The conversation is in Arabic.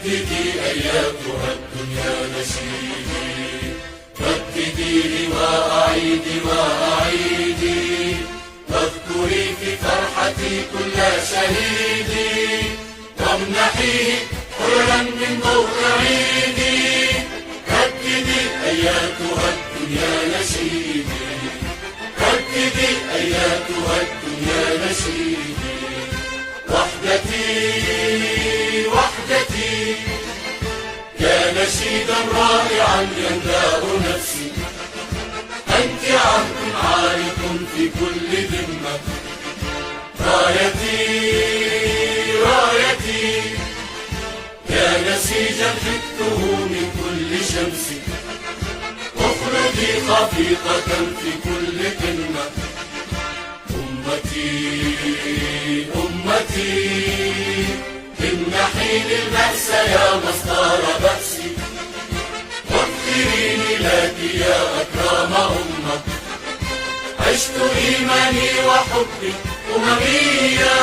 رددي أياتها الدنيا نشيدي، رددي وأعيدي وأعيدي، واذكري في فرحتي كل شهيدي، وامنحيه حرا من ضوء عيدي. رددي أياتها الدنيا نشيدي، رددي أياتها الدنيا نشيدي. وحدتي وحدتي يا نشيدا رائعا يملأ نفسي، أنت عهد عارق في كل ذمة. رايتي رايتي يا نسيجا حدته من كل شمس، اخرجي خفيقة في كل قمة. أمتي أمتي امنحي للبأس يا مصدر بأسي، واغفريني لك يا أكرم أمة. عشت إيماني وحبي أمميا